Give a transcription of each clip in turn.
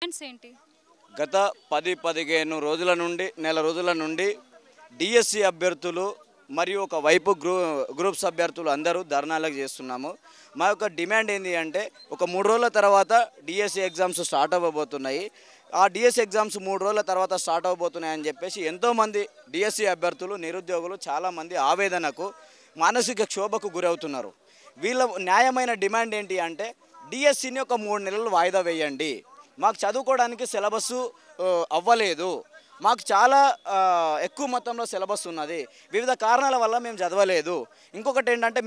Demands ఏంటి? గత 10-15 రోజుల నుండి నెల రోజుల నుండి డిఎస్సి అభ్యర్థులు మరియు ఒక వైపు గ్రూప్స్ అభ్యర్థులు అందరూ ధర్నాలకు చేస్తున్నాము. మా యొక్క డిమాండ్ ఏంటి అంటే ఒక 3 రోజుల తర్వాత డిఎస్సి ఎగ్జామ్స్ స్టార్ట్ అవ్వబోతున్నాయి. ఆ డిఎస్సి ఎగ్జామ్స్ 3 రోజుల తర్వాత స్టార్ట్ అవ్వబోతున్నాయని చెప్పేసి ఎంతోమంది డిఎస్సి అభ్యర్థులు నిరుద్యోగులు చాలామంది ఆవేదనకు మానసిక క్షోభకు గురవుతున్నారు. వీళ్ళ న్యాయమైన డిమాండ్ ఏంటి అంటే డిఎస్సిని ఒక 3 నెలలు వాయిదా వేయండి. మాకు చదువుకోవడానికి సిలబస్సు అవ్వలేదు, మాకు చాలా ఎక్కువ మొత్తంలో సిలబస్ ఉన్నది, వివిధ కారణాల వల్ల మేము చదవలేదు. ఇంకొకటి ఏంటంటే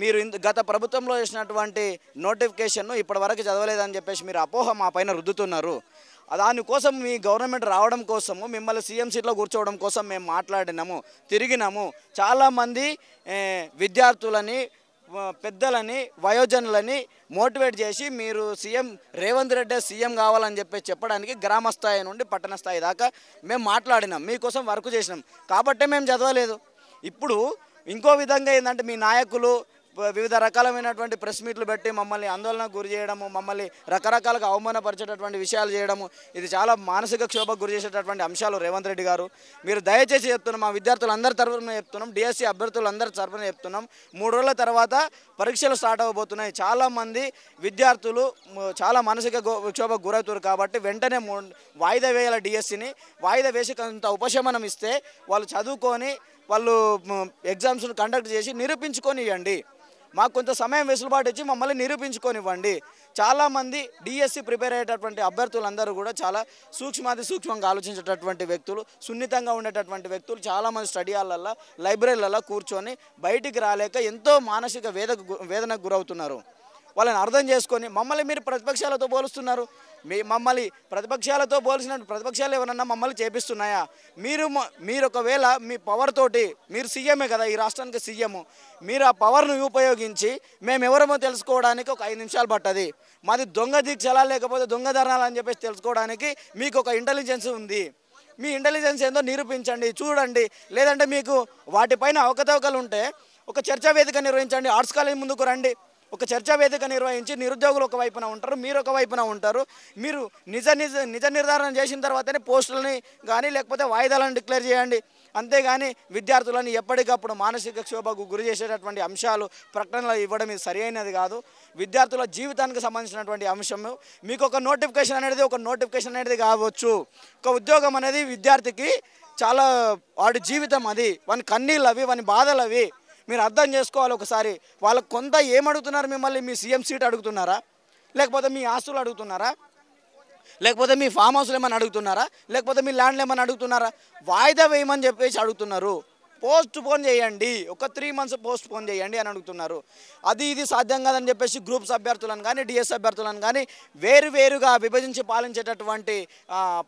మీరు గత ప్రభుత్వంలో చేసినటువంటి నోటిఫికేషన్ను ఇప్పటివరకు చదవలేదని చెప్పేసి మీరు అపోహ మా పైన రుద్దుతున్నారు. దానికోసం మీ గవర్నమెంట్ రావడం కోసము మిమ్మల్ని సీఎం సీట్లో కూర్చోవడం కోసం మేము మాట్లాడినాము, తిరిగినాము. చాలామంది విద్యార్థులని, పెద్దలని, వయోజనులని మోటివేట్ చేసి మీరు సీఎం రేవంత్ రెడ్డి సీఎం కావాలని చెప్పడానికి గ్రామ స్థాయి నుండి పట్టణ స్థాయి దాకా మేము మాట్లాడినాం, మీకోసం వర్క్ చేసినాం. కాబట్టే మేము చదవలేదు. ఇప్పుడు ఇంకో విధంగా ఏంటంటే మీ నాయకులు వివిధ రకాలమైనటువంటి ప్రెస్ మీట్లు పెట్టి మమ్మల్ని ఆందోళనకు గురి చేయడము, మమ్మల్ని రకరకాలుగా అవమానపరిచేటటువంటి విషయాలు చేయడము, ఇది చాలా మానసిక క్షోభకు గురి చేసేటటువంటి అంశాలు. రేవంత్ రెడ్డి గారు, మీరు దయచేసి చెప్తున్నాం, మా విద్యార్థులందరి తరఫున చెప్తున్నాం, డిఎస్సి అభ్యర్థులందరి తరఫున చెప్తున్నాం, 3 రోజుల తర్వాత పరీక్షలు స్టార్ట్ అవ్వబోతున్నాయి. చాలామంది విద్యార్థులు చాలా మానసిక క్షోభకు గురవుతారు. కాబట్టి వెంటనే వాయిదా వేయాల డిఎస్సిని. వాయిదా వేసి కొంత ఉపశమనం ఇస్తే వాళ్ళు చదువుకొని వాళ్ళు ఎగ్జామ్స్ను కండక్ట్ చేసి నిరూపించుకొని ఇవ్వండి. మాకు కొంత సమయం వెసులుబాటు ఇచ్చి మమ్మల్ని నిరూపించుకొనివ్వండి. చాలామంది డిఎస్సి ప్రిపేర్ అయ్యేటటువంటి అభ్యర్థులందరూ కూడా చాలా సూక్ష్మంగా ఆలోచించేటటువంటి వ్యక్తులు, సున్నితంగా ఉండేటటువంటి వ్యక్తులు. చాలామంది స్టడీ హాళ్ళల్లో, లైబ్రరీలలో కూర్చొని బయటికి రాలేక ఎంతో మానసిక వేదనకు గురవుతున్నారు. వాళ్ళని అర్థం చేసుకొని మమ్మల్ని మీరు ప్రతిపక్షాలతో పోలుస్తున్నారు. మమ్మల్ని ప్రతిపక్షాలతో పోల్చిన ప్రతిపక్షాలు ఏమన్నా మమ్మల్ని చేపిస్తున్నాయా? మీరు ఒకవేళ మీ పవర్ తోటి, మీరు సీఎమే కదా, ఈ రాష్ట్రానికి సీఎం, మీరు ఆ పవర్ను ఉపయోగించి మేము ఎవరమో తెలుసుకోవడానికి ఒక 5 నిమిషాలు పట్టది. మాది దొంగ దీక్షలా లేకపోతే దొంగ ధర్నాలు అని చెప్పేసి తెలుసుకోవడానికి మీకు ఒక ఇంటెలిజెన్స్ ఉంది. మీ ఇంటెలిజెన్స్ ఏందో నిరూపించండి, చూడండి. లేదంటే మీకు వాటిపైన అవకతవకలు ఉంటే ఒక చర్చా వేదిక నిర్వహించండి. ఆర్ట్స్ కాలేజ్ ముందుకు రండి, ఒక చర్చా వేదిక నిర్వహించి నిరుద్యోగులు ఒక వైపున ఉంటారు, మీరు ఒక వైపున ఉంటారు. మీరు నిజ నిర్ధారణ చేసిన తర్వాతనే పోస్టులని కానీ లేకపోతే వాయిదాలను డిక్లేర్ చేయండి. అంతేగాని విద్యార్థులను ఎప్పటికప్పుడు మానసిక క్షోభకు గురి చేసేటటువంటి అంశాలు ప్రకటనలు ఇవ్వడం ఇది సరి అయినది కాదు. విద్యార్థుల జీవితానికి సంబంధించినటువంటి అంశము. మీకు ఒక నోటిఫికేషన్ అనేది కావచ్చు. ఒక ఉద్యోగం అనేది విద్యార్థికి చాలా వాడి జీవితం, అది వాని కన్నీళ్ళు అవి, వాని బాధలు అవి. మీరు అర్థం చేసుకోవాలి ఒకసారి. వాళ్ళకు కొంత ఏమడుగుతున్నారు మిమ్మల్ని? మీ సీఎం సీట్ అడుగుతున్నారా? లేకపోతే మీ ఆస్తులు అడుగుతున్నారా? లేకపోతే మీ ఫామ్ హౌస్లు ఏమైనా అడుగుతున్నారా? లేకపోతే మీ ల్యాండ్లు ఏమైనా అడుగుతున్నారా? వాయిదా వేయమని చెప్పేసి అడుగుతున్నారు. పోస్ట్ పోన్ చేయండి, ఒక 3 months పోస్ట్ పోన్ చేయండి అని అడుగుతున్నారు. ఇది సాధ్యం కాదని చెప్పేసి గ్రూప్స్ అభ్యర్థులను కానీ డిఎస్ అభ్యర్థులను కానీ వేరుగా విభజించి పాలించేటటువంటి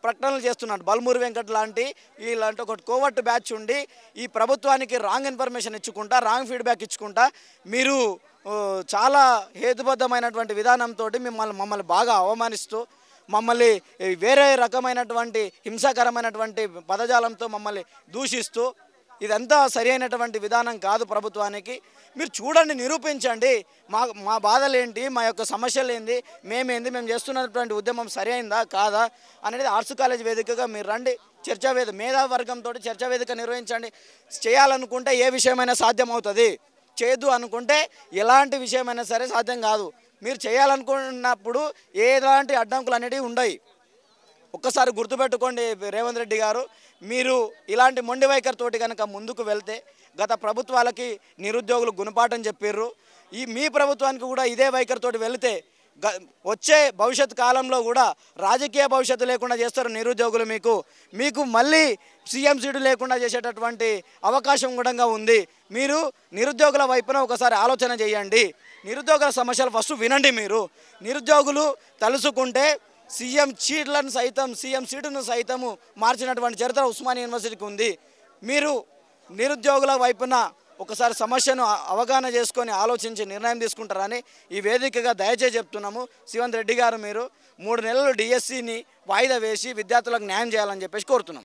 ప్రకటనలు చేస్తున్నారు. బల్మూరి వెంకట్ లాంటి ఇలాంటి ఒక కోవర్ట్ బ్యాచ్ ఉండి ఈ ప్రభుత్వానికి రాంగ్ ఇన్ఫర్మేషన్ ఇచ్చుకుంటా, రాంగ్ ఫీడ్బ్యాక్ ఇచ్చుకుంటా మీరు చాలా హేతుబద్ధమైనటువంటి విధానంతో మమ్మల్ని బాగా అవమానిస్తూ, మమ్మల్ని వేరే రకమైనటువంటి హింసాకరమైనటువంటి పదజాలంతో మమ్మల్ని దూషిస్తూ, ఇదంతా సరి అయినటువంటి విధానం కాదు ప్రభుత్వానికి. మీరు చూడండి, నిరూపించండి. మా బాధలు ఏంటి, మా యొక్క సమస్యలు ఏంది, మేము చేస్తున్నటువంటి ఉద్యమం సరి అయిందా కాదా అనేది ఆర్ట్స్ కాలేజ్ వేదికగా మీరు రండి. మేధావర్గంతో చర్చా వేదిక నిర్వహించండి. చేయాలనుకుంటే ఏ విషయమైనా సాధ్యమవుతుంది, చేయొద్దు అనుకుంటే ఎలాంటి విషయమైనా సరే సాధ్యం కాదు. మీరు చేయాలనుకున్నప్పుడు ఎలాంటి అడ్డంకులు అనేవి ఉండవు. ఒక్కసారి గుర్తుపెట్టుకోండి రేవంత్ రెడ్డి గారు, మీరు ఇలాంటి మొండి వైఖరితోటి కనుక ముందుకు వెళ్తే, గత ప్రభుత్వాలకి నిరుద్యోగులు గుణపాఠం చెప్పారు, మీ ప్రభుత్వానికి కూడా ఇదే వైఖరితోటి వెళితే వచ్చే భవిష్యత్ కాలంలో కూడా రాజకీయ భవిష్యత్తు లేకుండా చేస్తారు నిరుద్యోగులు. మీకు మళ్ళీ సీఎం సీటు లేకుండా చేసేటటువంటి అవకాశం కూడా ఉంది. మీరు నిరుద్యోగుల వైపున ఒకసారి ఆలోచన చేయండి. నిరుద్యోగుల సమస్యలు ఫస్ట్ వినండి. మీరు నిరుద్యోగులు తలుసుకుంటే సీఎం సీటును సైతము మార్చినటువంటి చరిత్ర ఉస్మానియా యూనివర్సిటీకి ఉంది. మీరు నిరుద్యోగుల వైపున ఒకసారి సమస్యను అవగాహన చేసుకొని ఆలోచించి నిర్ణయం తీసుకుంటారని ఈ వేదికగా దయచేసి చెప్తున్నాము. రేవంత్ రెడ్డి గారు, మీరు 3 నెలలు డిఎస్సిని వాయిదా వేసి విద్యార్థులకు న్యాయం చేయాలని చెప్పేసి కోరుతున్నాం.